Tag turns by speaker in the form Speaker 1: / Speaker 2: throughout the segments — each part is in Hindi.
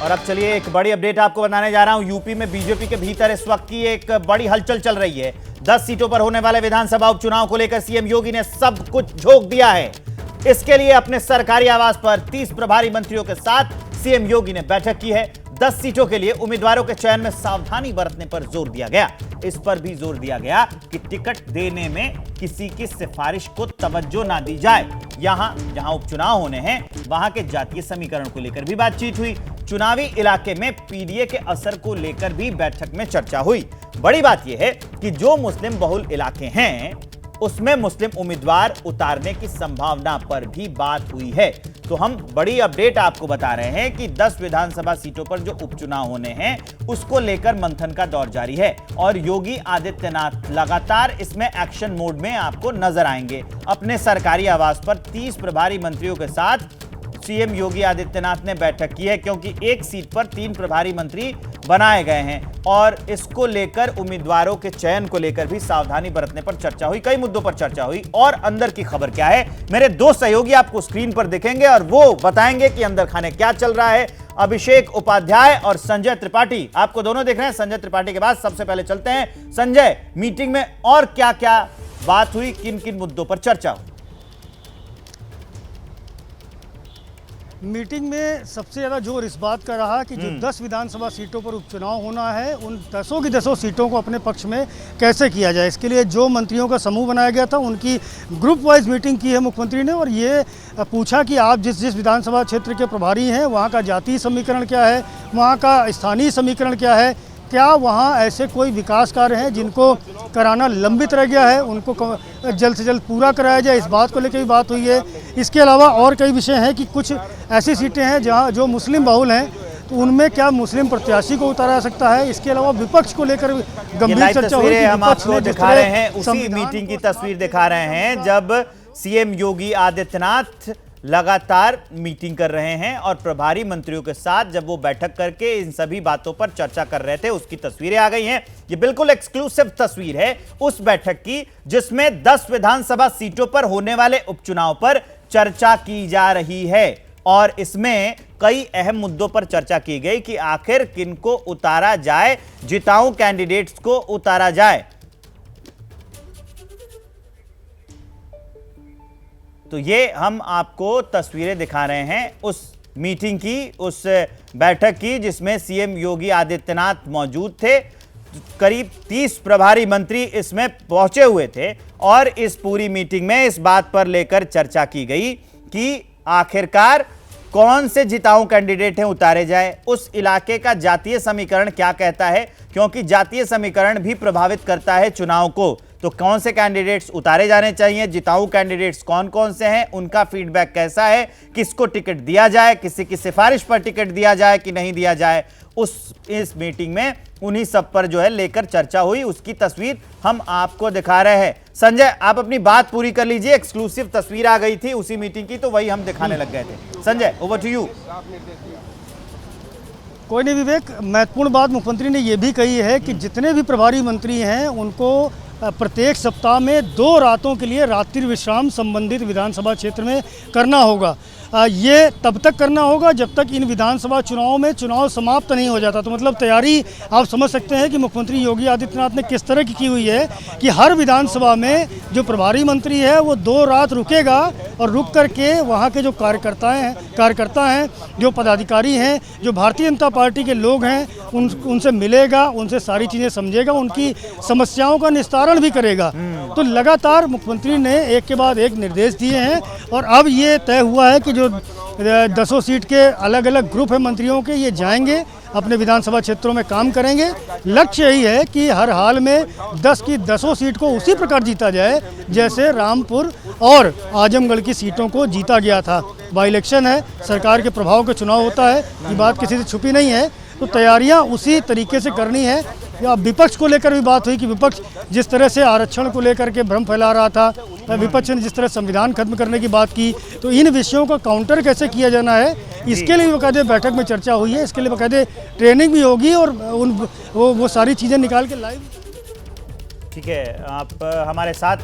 Speaker 1: और अब चलिए एक बड़ी अपडेट आपको बताने जा रहा हूं। यूपी में बीजेपी के भीतर इस वक्त की एक बड़ी हलचल चल रही है। 10 सीटों पर होने वाले विधानसभा उपचुनाव को लेकर सीएम योगी ने सब कुछ झोंक दिया है। इसके लिए अपने सरकारी आवास पर 30 प्रभारी मंत्रियों के साथ सीएम योगी ने बैठक की है। 10 सीटों के लिए उम्मीदवारों के चयन में सावधानी बरतने पर जोर दिया गया। इस पर भी जोर दिया गया कि टिकट देने में किसी की सिफारिश को तवज्जो ना दी जाए। जहां उपचुनाव होने हैं वहां के जातीय समीकरण को लेकर भी बातचीत हुई। चुनावी इलाके में पीडीए के असर को लेकर भी बैठक में चर्चा हुई। बड़ी बात यह है कि जो मुस्लिम बहुल इलाके हैं उसमें मुस्लिम उम्मीदवार उतारने की संभावना पर भी बात हुई है। तो हम बड़ी अपडेट आपको बता रहे हैं कि 10 विधानसभा सीटों पर जो उपचुनाव होने हैं उसको लेकर मंथन का दौर जारी है और योगी आदित्यनाथ लगातार इसमें एक्शन मोड में आपको नजर आएंगे। अपने सरकारी आवास पर 30 प्रभारी मंत्रियों के साथ सीएम योगी आदित्यनाथ ने बैठक की है, क्योंकि एक सीट पर 3 प्रभारी मंत्री बनाए गए हैं और इसको लेकर उम्मीदवारों के चयन को लेकर भी सावधानी बरतने पर चर्चा हुई। कई मुद्दों पर चर्चा हुई और अंदर की खबर क्या है, मेरे दो सहयोगी आपको स्क्रीन पर दिखेंगे और वो बताएंगे कि अंदर खाने क्या चल रहा है। अभिषेक उपाध्याय और संजय त्रिपाठी आपको दोनों देख रहे हैं। संजय त्रिपाठी के बाद सबसे पहले चलते हैं संजय, मीटिंग में और क्या क्या बात हुई, किन किन मुद्दों पर चर्चा हुई?
Speaker 2: मीटिंग में सबसे ज़्यादा जोर इस बात का रहा कि जो 10 विधानसभा सीटों पर उपचुनाव होना है उन 10 की 10 सीटों को अपने पक्ष में कैसे किया जाए। इसके लिए जो मंत्रियों का समूह बनाया गया था उनकी ग्रुप वाइज मीटिंग की है मुख्यमंत्री ने और ये पूछा कि आप जिस विधानसभा क्षेत्र के प्रभारी हैं वहाँ का जातीय समीकरण क्या है, वहाँ का स्थानीय समीकरण क्या है, क्या वहाँ ऐसे कोई विकास कार्य हैं जिनको कराना लंबित रह गया है, उनको जल्द से जल्द पूरा कराया जाए। इस बात को लेकर भी बात हुई है। इसके अलावा और कई विषय हैं कि कुछ ऐसी सीटें हैं जहाँ जो मुस्लिम बहुल हैं तो उनमें क्या मुस्लिम प्रत्याशी को उतारा जा सकता है। इसके अलावा विपक्ष को लेकर गंभीर चर्चा हुई।
Speaker 1: हम आपको दिखा रहे हैं उसी मीटिंग की तस्वीर दिखा रहे हैं जब सीएम योगी आदित्यनाथ लगातार मीटिंग कर रहे हैं और प्रभारी मंत्रियों के साथ जब वो बैठक करके इन सभी बातों पर चर्चा कर रहे थे उसकी तस्वीरें आ गई हैं। ये बिल्कुल एक्सक्लूसिव तस्वीर है उस बैठक की जिसमें 10 विधानसभा सीटों पर होने वाले उपचुनाव पर चर्चा की जा रही है और इसमें कई अहम मुद्दों पर चर्चा की गई कि आखिर किनको उतारा जाए, जिताऊ कैंडिडेट्स को उतारा जाए। तो ये हम आपको तस्वीरें दिखा रहे हैं उस मीटिंग की, उस बैठक की जिसमें सीएम योगी आदित्यनाथ मौजूद थे। करीब 30 प्रभारी मंत्री इसमें पहुंचे हुए थे और इस पूरी मीटिंग में इस बात पर लेकर चर्चा की गई कि आखिरकार कौन से जिताऊ कैंडिडेट हैं उतारे जाए, उस इलाके का जातीय समीकरण क्या कहता है, क्योंकि जातीय समीकरण भी प्रभावित करता है चुनाव को। तो कौन से कैंडिडेट्स उतारे जाने चाहिए, जिताऊ कैंडिडेट्स कौन कौन से हैं, उनका फीडबैक कैसा है, किसको टिकट दिया जाए, किसी की सिफारिश पर टिकट दिया जाए कि नहीं दिया जाए, इस मीटिंग में उन्हीं सब पर जो है लेकर चर्चा हुई। उसकी तस्वीर हम आपको दिखा रहे हैं। संजय, आप अपनी बात पूरी कर लीजिए। एक्सक्लूसिव तस्वीर आ गई थी उसी मीटिंग की तो वही हम दिखाने लग गए थे। Sanjay, over to you.
Speaker 2: कोई नहीं विवेक, महत्वपूर्ण बात मुख्यमंत्री ने यह भी कही है कि जितने भी प्रभारी मंत्री हैं उनको प्रत्येक सप्ताह में 2 रातों के लिए रात्रि विश्राम संबंधित विधानसभा क्षेत्र में करना होगा। ये तब तक करना होगा जब तक इन विधानसभा चुनावों में चुनाव समाप्त नहीं हो जाता। तो मतलब तैयारी आप समझ सकते हैं कि मुख्यमंत्री योगी आदित्यनाथ ने किस तरह की हुई है कि हर विधानसभा में जो प्रभारी मंत्री है वो 2 रात रुकेगा और रुक करके वहाँ के जो कार्यकर्ता हैं, जो पदाधिकारी हैं, जो भारतीय जनता पार्टी के लोग हैं उनसे मिलेगा, उनसे सारी चीज़ें समझेगा, उनकी समस्याओं का निस्तारण भी करेगा। तो लगातार मुख्यमंत्री ने एक के बाद एक निर्देश दिए हैं और अब ये तय हुआ है कि जो 10 सीट के अलग अलग ग्रुप है मंत्रियों के, ये जाएंगे अपने विधानसभा क्षेत्रों में काम करेंगे। लक्ष्य यही है कि हर हाल में 10 की 10 सीट को उसी प्रकार जीता जाए जैसे रामपुर और आजमगढ़ की सीटों को जीता गया था। बाई इलेक्शन है, सरकार के प्रभाव का चुनाव होता है, ये बात किसी से छुपी नहीं है। तो तैयारियां उसी तरीके से करनी है। या विपक्ष को लेकर भी बात हुई कि विपक्ष जिस तरह से आरक्षण को लेकर के भ्रम फैला रहा था, विपक्ष ने जिस तरह संविधान खत्म करने की बात की, तो इन विषयों का काउंटर कैसे किया जाना है इसके लिए बाकायदे बैठक में चर्चा हुई है। इसके लिए बाकायदे ट्रेनिंग भी होगी और वो सारी चीज़ें निकाल के लाइव।
Speaker 1: ठीक है, आप हमारे साथ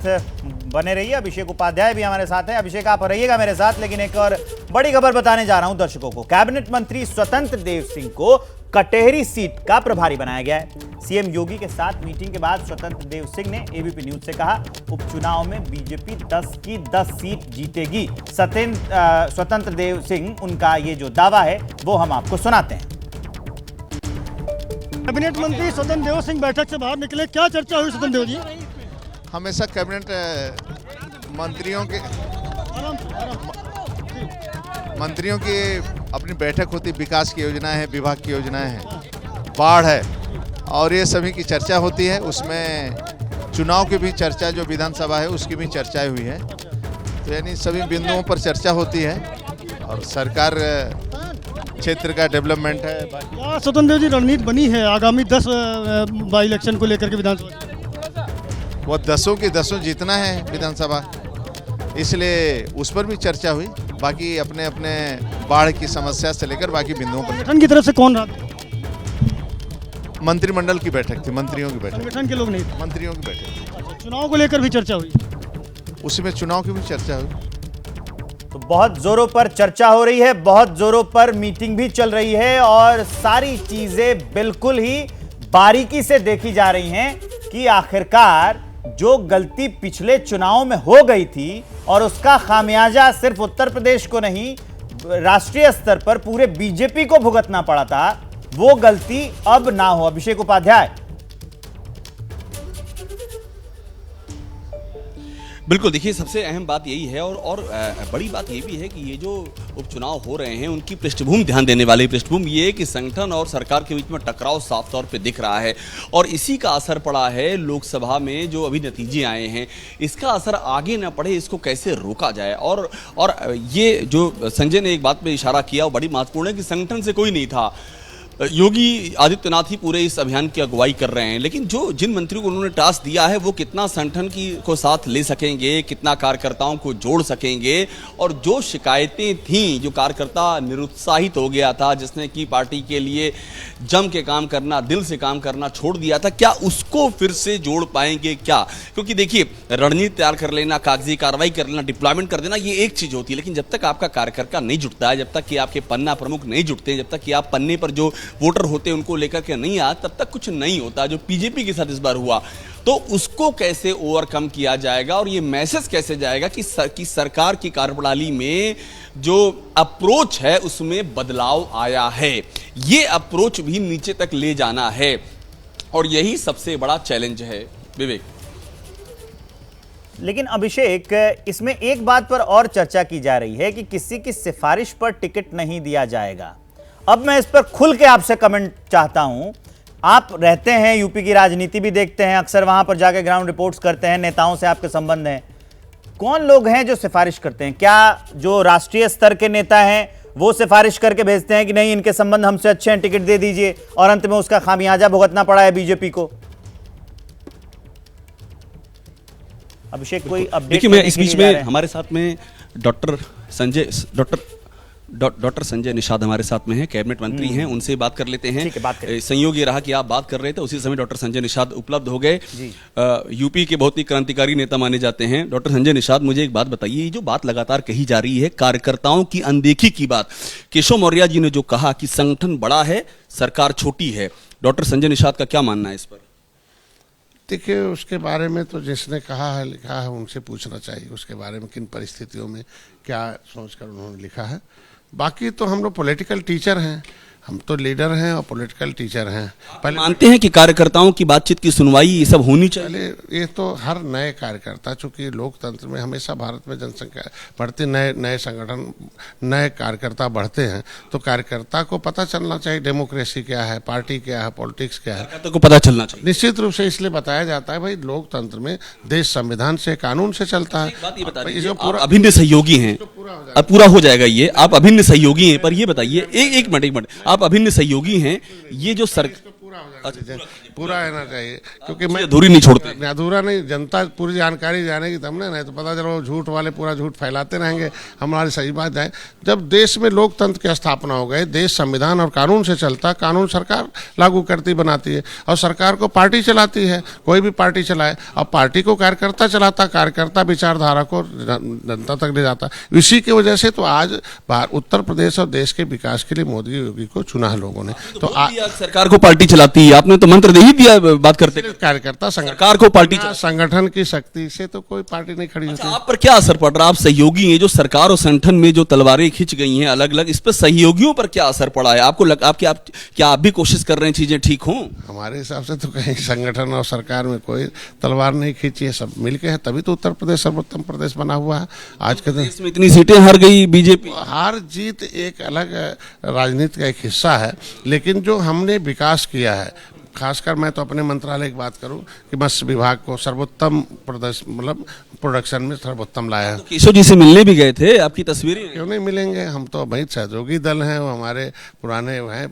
Speaker 1: बने रहिए। अभिषेक उपाध्याय भी हमारे साथ हैं। अभिषेक, आप रहिएगा मेरे साथ, लेकिन एक और बड़ी खबर बताने जा रहा हूं दर्शकों को। कैबिनेट मंत्री स्वतंत्र देव सिंह को कटेहरी सीट का प्रभारी बनाया गया है। सीएम योगी के साथ मीटिंग के बाद स्वतंत्र देव सिंह ने एबीपी न्यूज से कहा, उपचुनाव में बीजेपी 10 की 10 सीट जीतेगी। स्वतंत्र देव सिंह, उनका ये जो दावा है वो हम आपको सुनाते हैं।
Speaker 2: कैबिनेट मंत्री स्वतंत्र देव सिंह बैठक से बाहर निकले, क्या चर्चा हुई स्वतंत्र देव जी?
Speaker 3: हमेशा कैबिनेट मंत्रियों की अपनी बैठक होती, विकास की योजनाएं हैं, विभाग की योजनाएं हैं, बाढ़ है, और ये सभी की चर्चा होती है। उसमें चुनाव की भी चर्चा, जो विधानसभा है उसकी भी चर्चाएं हुई है। तो यानी सभी बिंदुओं पर चर्चा होती है और सरकार क्षेत्र का डेवलपमेंट है।
Speaker 2: क्या स्वतंत्र देव जी रणनीति बनी है आगामी 10 बाई इलेक्शन को लेकर के विधानसभा?
Speaker 3: वो 10 की 10 जीतना है विधानसभा, इसलिए उस पर भी चर्चा हुई। बाकी अपने अपने बाढ़ की समस्या से लेकर बाकी बिंदुओं पर।
Speaker 2: संगठन की तरफ से कौन रहा?
Speaker 3: मंत्रिमंडल की बैठक थी, मंत्रियों की बैठक,
Speaker 2: संगठन के लोग नहीं थे।
Speaker 3: मंत्रियों की बैठक।
Speaker 2: चुनाव को लेकर भी चर्चा हुई,
Speaker 3: उसमें चुनाव की भी चर्चा हुई।
Speaker 1: तो बहुत जोरों पर चर्चा हो रही है, बहुत जोरों पर मीटिंग भी चल रही है और सारी चीजें बिल्कुल ही बारीकी से देखी जा रही हैं कि आखिरकार जो गलती पिछले चुनाव में हो गई थी और उसका खामियाजा सिर्फ उत्तर प्रदेश को नहीं, राष्ट्रीय स्तर पर पूरे बीजेपी को भुगतना पड़ा था, वो गलती अब ना हो। अभिषेक उपाध्याय।
Speaker 4: बिल्कुल, देखिए सबसे अहम बात यही है और बड़ी बात ये भी है कि ये जो उपचुनाव हो रहे हैं उनकी पृष्ठभूमि ध्यान देने वाली पृष्ठभूमि ये है कि संगठन और सरकार के बीच में टकराव साफ तौर पे दिख रहा है और इसी का असर पड़ा है लोकसभा में जो अभी नतीजे आए हैं। इसका असर आगे ना पड़े, इसको कैसे रोका जाए। और ये जो संजय ने एक बात पे इशारा किया वो बड़ी महत्वपूर्ण है कि संगठन से कोई नहीं था। योगी आदित्यनाथ ही पूरे इस अभियान की अगुवाई कर रहे हैं, लेकिन जिन मंत्रियों को उन्होंने टास्क दिया है वो कितना संगठन को साथ ले सकेंगे, कितना कार्यकर्ताओं को जोड़ सकेंगे। और जो शिकायतें थीं, जो कार्यकर्ता निरुत्साहित हो गया था, जिसने कि पार्टी के लिए जम के काम करना, दिल से काम करना छोड़ दिया था, क्या उसको फिर से जोड़ पाएंगे क्या? क्योंकि देखिए, रणनीति तैयार कर लेना, कागजी कार्रवाई कर लेना, डिप्लॉयमेंट कर देना, ये एक चीज होती है, लेकिन जब तक आपका कार्यकर्ता नहीं जुटता है, जब तक कि आपके पन्ना प्रमुख नहीं जुटते, जब तक कि आप पन्ने पर जो वोटर होते हैं उनको लेकर के नहीं आ, तब तक कुछ नहीं होता। जो बीजेपी के साथ इस बार हुआ, तो उसको कैसे ओवरकम किया जाएगा और ये मैसेज कैसे जाएगा कि सरकार की कार्यप्रणाली में जो अप्रोच है उसमें बदलाव आया है। ये अप्रोच भी नीचे तक ले जाना है और यही सबसे बड़ा चैलेंज है। विवेक।
Speaker 1: लेकिन अभिषेक, इसमें एक बात पर और चर्चा की जा रही है कि किसी की सिफारिश पर टिकट नहीं दिया जाएगा। अब मैं इस पर खुल के आपसे कमेंट चाहता हूं। आप रहते हैं, यूपी की राजनीति भी देखते हैं, अक्सर वहां पर जाकर ग्राउंड रिपोर्ट्स करते हैं, नेताओं से आपके संबंध हैं। कौन लोग हैं जो सिफारिश करते हैं? क्या जो राष्ट्रीय स्तर के नेता हैं वो सिफारिश करके भेजते हैं कि नहीं इनके संबंध हमसे अच्छे हैं, टिकट दे दीजिए, और अंत में उसका खामियाजा भुगतना पड़ा है बीजेपी को? अभिषेक, कोई अपडेट?
Speaker 4: देखिए, मैं इस बीच में हमारे साथ में डॉक्टर संजय निषाद हमारे साथ में हैं, कैबिनेट मंत्री हैं, उनसे बात कर लेते हैं। संयोग ये रहा कि आप बात कर रहे थे, उसी समय डॉक्टर संजय निषाद उपलब्ध हो गए। यूपी के बहुत ही क्रांतिकारी नेता माने जाते हैं। डॉक्टर संजय निषाद, मुझे एक बात बताइए, ये जो बात लगातार कही जा रही है कार्यकर्ताओं की अनदेखी की बात, केशव मौर्य जी ने जो कहा कि संगठन बड़ा है, सरकार छोटी है, डॉक्टर संजय निषाद का क्या मानना है इस पर?
Speaker 5: देखिए, उसके बारे में तो जिसने कहा है, लिखा है, उनसे पूछना चाहिए उसके बारे में किन परिस्थितियों में क्या सोचकर उन्होंने लिखा है। बाकी तो हम लोग पॉलिटिकल टीचर हैं, हम तो लीडर हैं और पॉलिटिकल टीचर हैं।
Speaker 4: पहले मानते हैं कि कार्यकर्ताओं की बातचीत की सुनवाई ये सब होनी चाहिए।
Speaker 5: पहले ये तो हर नए कार्यकर्ता, चूंकि लोकतंत्र में हमेशा भारत में जनसंख्या बढ़ती, नए संगठन, नए कार्यकर्ता बढ़ते हैं, तो कार्यकर्ता को पता चलना चाहिए डेमोक्रेसी क्या है, पार्टी क्या है, पॉलिटिक्स क्या है,
Speaker 4: कार्यकर्ता को पता चलना चाहिए।
Speaker 5: निश्चित रूप से इसलिए बताया जाता है भाई लोकतंत्र में देश संविधान से, कानून से चलता है।
Speaker 4: बात ये बता दीजिए, आप अभिन्न सहयोगी हैं, अब पूरा हो जाएगा ये, आप अभिन्न सहयोगी हैं, पर ये बताइए, एक मिनट, आप अभिन्न सहयोगी हैं, ये जो
Speaker 5: पूरा हो जाना चाहिए, पूरा रहना चाहिए, क्योंकि मैं
Speaker 4: अधूरी नहीं छोड़ते।
Speaker 5: अधूरा नहीं, जनता पूरी जानकारी जानेगी तब ना, नहीं तो पता चलो झूठ वाले पूरा झूठ फैलाते रहेंगे, हमारी सही बात जाए। जब देश में लोकतंत्र की स्थापना हो गई, देश संविधान और कानून से चलता, कानून सरकार लागू करती बनाती है और सरकार को पार्टी चलाती है, कोई भी पार्टी चलाए, और पार्टी को कार्यकर्ता चलाता, कार्यकर्ता विचारधारा को जनता तक ले जाता। इसी की वजह से तो आज उत्तर प्रदेश और देश के विकास के लिए मोदी योगी को चुना है लोगों ने। तो
Speaker 4: सरकार को पार्टी चलाती है, आपने तो मंत्र दे ही दिया बात करते।
Speaker 5: कार्यकर्ता
Speaker 4: सरकार को पार्टी
Speaker 5: संगठन की शक्ति से तो कोई पार्टी नहीं खड़ी होती।
Speaker 4: आप पर क्या असर पड़ रहा है? आप सहयोगी हैं, जो सरकार और संगठन में जो तलवारें खिंच गई हैं अलग अलग, इस पर सहयोगियों पर क्या असर पड़ा है? आपको क्या आप भी कोशिश कर रहे हैं चीजें ठीक हों?
Speaker 5: हमारे हिसाब से तो कहीं संगठन और सरकार में कोई तलवार नहीं खींची है, सब मिलके है, तभी तो उत्तर प्रदेश सर्वोत्तम प्रदेश बना हुआ है। आज के दिन
Speaker 4: में इतनी सीटें हार गई बीजेपी।
Speaker 5: हार जीत एक अलग राजनीति का एक हिस्सा है, लेकिन जो हमने विकास किया है, खासकर मैं तो अपने मंत्रालय की बात करूं कि मत्स्य विभाग को सर्वोत्तम प्रदर्शन, मतलब प्रोडक्शन में सर्वोत्तम लाया है।
Speaker 4: केशव जी से मिलने भी गए थे, आपकी तस्वीरें
Speaker 5: क्यों नहीं मिलेंगे? हम तो भाई सहयोगी दल हैं, वो हमारे पुराने हैं,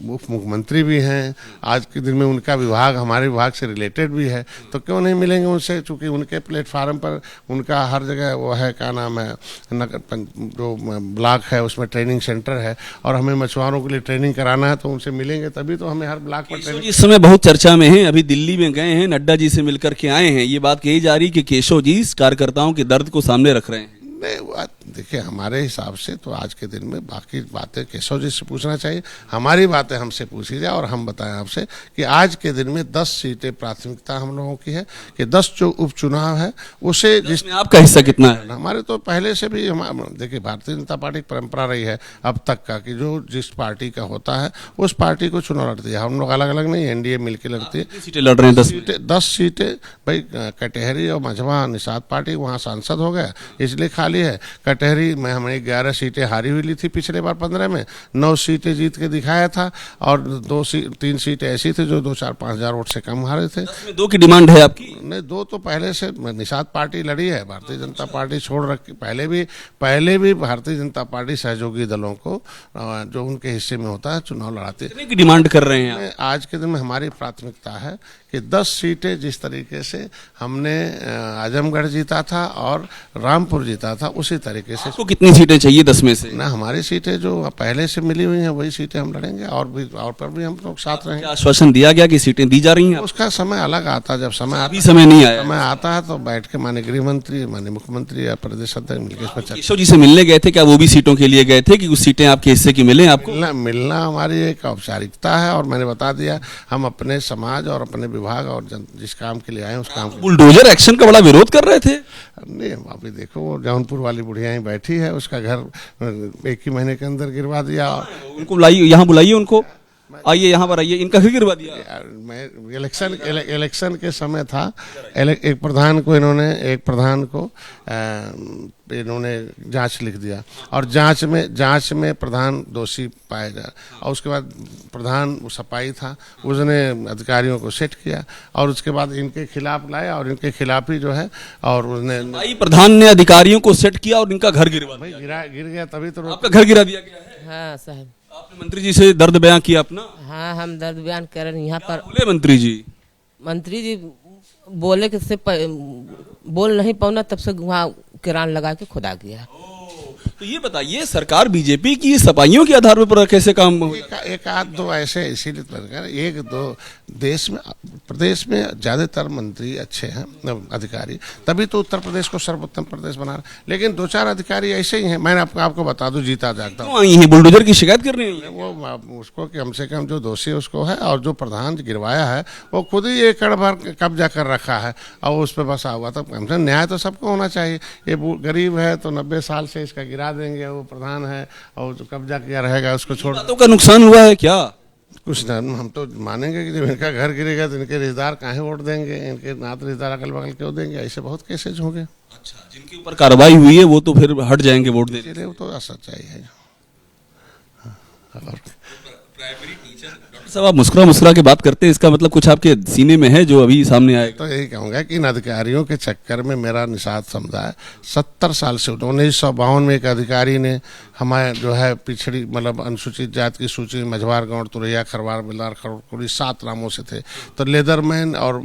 Speaker 5: उप मुख्यमंत्री भी हैं, आज के दिन में उनका विभाग हमारे विभाग से रिलेटेड भी है, तो क्यों नहीं मिलेंगे उनसे? चूँकि उनके प्लेटफार्म पर उनका हर जगह वो है, क्या नाम है, जो ब्लॉक है उसमें ट्रेनिंग सेंटर है, और हमें मछुआरों के लिए ट्रेनिंग कराना है, तो उनसे मिलेंगे तभी तो हमें हर ब्लॉक पर ट्रेनिंग।
Speaker 4: इस समय बहुत चर्चा में है, अभी दिल्ली में गए हैं, नड्डा जी से मिलकर के आए हैं, ये बात कही जा रही कि केशव जी कार्यकर्ताओं के दर्द को सामने रख रहे हैं।
Speaker 5: नहीं, देखिए हमारे हिसाब से तो आज के दिन में बाकी बातें केशव जी से पूछना चाहिए, हमारी बातें हमसे पूछी जाए और हम बताएं आपसे कि आज के दिन में 10 सीटें प्राथमिकता हम लोगों की है, कि 10 जो उपचुनाव है उसे जिसमें
Speaker 4: आपका हिस्सा कितना है?
Speaker 5: हमारे तो पहले से भी देखिए भारतीय जनता पार्टी की परंपरा रही है अब तक का कि जो जिस पार्टी का होता है उस पार्टी को चुनाव लड़ती है। हम लोग अलग अलग नहीं, एनडीए मिलकर लड़ती है।
Speaker 4: सीटें लड़ रहे हैं
Speaker 5: 10 सीटें भाई, कटहरी और मझवा निषाद पार्टी वहाँ सांसद हो गया इसलिए खाली है। कटहरी में हमने 11 सीटें हारी हुई ली थी पिछले बार 15 में, 9 सीटें जीत के दिखाया था, और 3 सीटें ऐसी थी जो 2-4-5 हजार वोट से कम हारे थे।
Speaker 4: 2 की डिमांड है आपकी?
Speaker 5: नहीं, 2 तो पहले से निषाद पार्टी लड़ी है, भारतीय जनता पार्टी छोड़ रखी, पहले भी भारतीय जनता पार्टी सहयोगी दलों को जो उनके हिस्से में होता है चुनाव लड़ाती है।
Speaker 4: कितने की डिमांड कर रहे हैं?
Speaker 5: आज के दिन में हमारी प्राथमिकता है कि 10 सीटें जिस तरीके से हमने आजमगढ़ जीता था और रामपुर जीता था उसी तरीके से।
Speaker 4: आपको कितनी सीटें चाहिए 10 में से?
Speaker 5: ना, हमारी सीटें जो पहले से मिली हुई हैं वही सीटें हम लड़ेंगे, और पर भी हम लोग साथ रहेंगे।
Speaker 4: आश्वासन दिया गया कि सीटें दी जा रही हैं?
Speaker 5: उसका समय अलग आता, जब समय
Speaker 4: नहीं आया,
Speaker 5: समय आता है तो बैठ के माननीय गृह मंत्री, माननीय मुख्यमंत्री या प्रदेश अध्यक्ष मिलकर
Speaker 4: केशव जी से मिलने गए थे, क्या वो भी सीटों के लिए गए थे कि कुछ सीटें आपके हिस्से की मिले आपको?
Speaker 5: मिलना हमारी एक औपचारिकता है, और मैंने बता दिया हम अपने समाज और अपने विभाग और जिस काम के लिए आए उस काम।
Speaker 4: बुलडोजर एक्शन का बड़ा विरोध कर रहे थे?
Speaker 5: नहीं, अभी देखो वो जौनपुर वाली बुढ़िया ही बैठी है, उसका घर 1 ही महीने के अंदर गिरवा दिया।
Speaker 4: उनको बुलाइए, यहाँ बुलाइए उनको, आइए यहाँ पर आइए, इनका घर गिरवा दिया।
Speaker 5: मैं इलेक्शन के समय था, एक प्रधान को इन्होंने जांच लिख दिया, और जांच में प्रधान दोषी पाया गया, और उसके बाद प्रधान सपाई था, उसने अधिकारियों को सेट किया और उसके बाद इनके खिलाफ लाया, और इनके खिलाफ ही जो है, और उसने
Speaker 4: प्रधान ने अधिकारियों को सेट किया और इनका घर गिरवा दिया।
Speaker 5: गिर गया तभी तो
Speaker 4: आपका घर गिरा दिया गया है?
Speaker 6: हाँ साहब।
Speaker 4: आपने मंत्री जी से दर्द बयां किया अपना?
Speaker 6: हाँ, हम दर्द बयान कर रहे हैं यहाँ पर।
Speaker 4: बोले मंत्री जी
Speaker 6: बोले कि से बोल नहीं पाऊना, तब से वहाँ किरान लगा के खुदा गया।
Speaker 5: तो ये बताइए, सरकार बीजेपी की सफाइयों के आधार पर कैसे काम हो? एक आध दो ऐसे इसीलिए एक दो देश में प्रदेश में ज्यादातर मंत्री अच्छे हैं, अधिकारी, तभी तो उत्तर प्रदेश को सर्वोत्तम प्रदेश बना रहे। लेकिन दो चार अधिकारी ऐसे ही हैं, मैंने आपको बता दूं, जीता जागता हूँ,
Speaker 4: बुलडोजर की शिकायत कर रहे हैं
Speaker 5: वो उसको कम से कम जो दोषी उसको है, और जो प्रधान गिरवाया है वो खुद ही एकड़ भर कब्जा कर रखा है और उस पर बसा हुआ। तो कम से न्याय तो सबको होना चाहिए। ये गरीब है तो 90 साल से इसका गिरा देंगे, वो प्रधान है और जो कब्जा किया रहेगा उसको छोड़।
Speaker 4: तो का नुकसान हुआ है क्या?
Speaker 5: कुछ ना, हम तो मानेंगे कि जब इनका घर गिरेगा तो इनके रिश्तेदार काहे वोट देंगे, इनके नात रिश्तेदार अगल बगल क्यों देंगे, ऐसे बहुत केसेज होंगे।
Speaker 4: अच्छा, जिनके ऊपर कार्रवाई हुई है वो तो फिर हट जाएंगे वोट देने।
Speaker 5: वो तो सच्चाई है।
Speaker 4: सब आप मुस्कुरा के बात करते हैं, इसका मतलब कुछ आपके सीने में है जो अभी सामने आएगा।
Speaker 5: तो यही कहूँगा कि इन अधिकारियों के चक्कर में मेरा निषाद समुदाय 70 साल से 1952 में एक अधिकारी ने हमारे जो है पिछड़ी मतलब अनुसूचित जाति की सूची में मझवार गौड़ तुरैया खरवार बिलार खरकुड़ी 7 नामों से थे। तो लेदरमैन और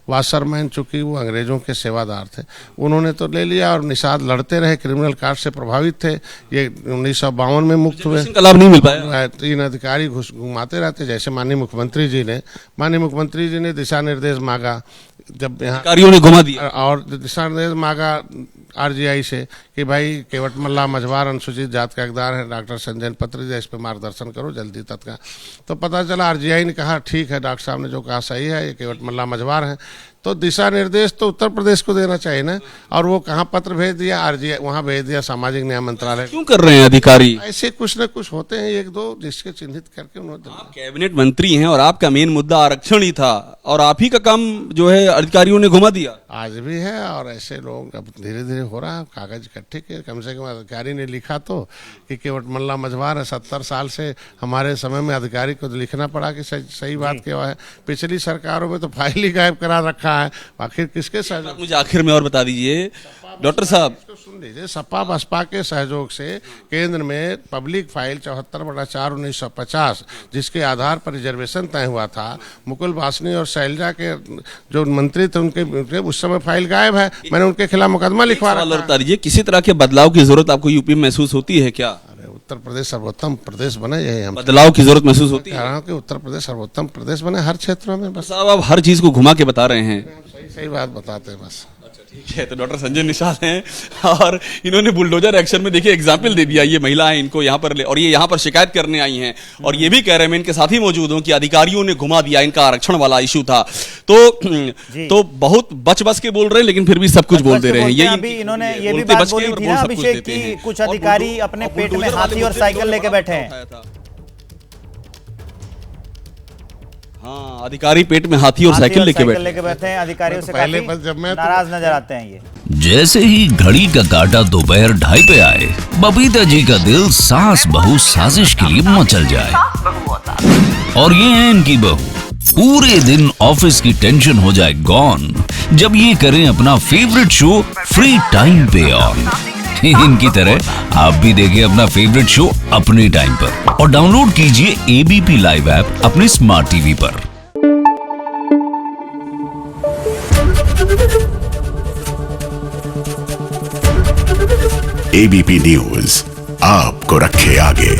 Speaker 5: वाशरमैन चूंकि वो अंग्रेजों के सेवादार थे, उन्होंने तो ले लिया और निषाद लड़ते रहे, क्रिमिनल कार्ड से प्रभावित थे। ये 1952 में मुक्त हुए,
Speaker 4: का लाभ नहीं मिल पाया।
Speaker 5: 3 अधिकारी घुमाते रहते। जैसे माननीय मुख्यमंत्री जी ने दिशा निर्देश मांगा, जब यहाँ
Speaker 4: अधिकारियों ने घुमा दिया
Speaker 5: और दिशा निर्देश मांगा आरजीआई से कि भाई केवट मल्ला मझवार अनुसूचित जात का हकदार है, डॉक्टर संजय पत्र इस पे मार्गदर्शन करो जल्दी तत्काल। तो पता चला आरजीआई ने कहा ठीक है, डॉक्टर साहब ने जो कहा सही है, ये केवट मल्ला मझवार है। तो दिशा निर्देश तो उत्तर प्रदेश को देना चाहिए ना, और वो कहाँ पत्र भेज दिया, आरजीआई वहाँ भेज दिया सामाजिक न्याय मंत्रालय।
Speaker 4: क्यों कर रहे हैं अधिकारी
Speaker 5: ऐसे कुछ न कुछ होते हैं 1-2 जिसके चिन्हित करके उन्होंने।
Speaker 4: आप कैबिनेट मंत्री हैं और आपका मेन मुद्दा आरक्षण ही था, और आप ही का काम जो है अधिकारियों ने घुमा दिया।
Speaker 5: आज भी है, और ऐसे लोग अब धीरे धीरे हो रहा है। कागज इकट्ठे किए, कम से कम अधिकारी ने लिखा तो कि केवट मल्ला मझवार है। 70 साल से हमारे समय में अधिकारी को लिखना पड़ा कि सही बात क्या है। पिछली सरकारों में तो फाइल ही गायब करा रखा है। आखिर किसके सहयोग,
Speaker 4: मुझे आखिर में और बता दीजिए डॉक्टर साहब।
Speaker 5: सुन लीजिए, सपा बसपा के सहयोग से केंद्र में पब्लिक फाइल 74/4/1950 जिसके आधार पर रिजर्वेशन तय हुआ था, मुकुल वासनी और शैलजा के जो मंत्री थे उनके उस समय फाइल गायब है। मैंने उनके खिलाफ मुकदमा लिखवा रखा है।
Speaker 4: बता दीजिए, किसी तरह के बदलाव की जरूरत आपको यूपी में महसूस होती है क्या?
Speaker 5: उत्तर प्रदेश सर्वोत्तम प्रदेश बने, यही हम
Speaker 4: बदलाव की जरूरत महसूस होती है
Speaker 5: कि उत्तर प्रदेश सर्वोत्तम प्रदेश बने हर क्षेत्रों में। बस
Speaker 4: साहब आप हर चीज को घुमा के बता रहे हैं।
Speaker 5: सही बात बताते हैं बस।
Speaker 4: ठीक है, तो डॉक्टर संजय निषाद हैं और इन्होंने बुलडोजर एक्शन में देखिए एग्जाम्पल दे दिया। ये महिला है, इनको यहाँ पर ले, और ये यहाँ पर शिकायत करने आई हैं, और ये भी कह रहे हैं, मैं इनके साथ ही मौजूद हूँ, कि अधिकारियों ने घुमा दिया, इनका आरक्षण वाला इशू था। तो बहुत बच के बोल रहे हैं, लेकिन फिर भी सब कुछ बोल दे रहे हैं। यही
Speaker 1: अभी इन्होंने ये भी बात बोली थी ना अभिषेक की कुछ अधिकारी अपने पेट में हाथी और साइकिल लेके बैठे हैं।
Speaker 4: हाँ, अधिकारी पेट में हाथी और साइकिल लेके
Speaker 1: बैठे हैं। अधिकारियों से काफी नाराज नजर आते हैं ये।
Speaker 7: जैसे ही घड़ी का काटा दोपहर 2:30 पे आए, बबीता जी का दिल सास बहू साजिश के लिए मचल जाए। और ये है इनकी बहू, पूरे दिन ऑफिस की टेंशन हो जाए गॉन जब ये करें अपना फेवरेट शो फ्री टाइम पे ऑन। इनकी तरह आप भी देखें अपना फेवरेट शो अपने टाइम पर, और डाउनलोड कीजिए एबीपी लाइव ऐप अपने स्मार्ट टीवी पर।
Speaker 8: एबीपी न्यूज आपको रखे आगे।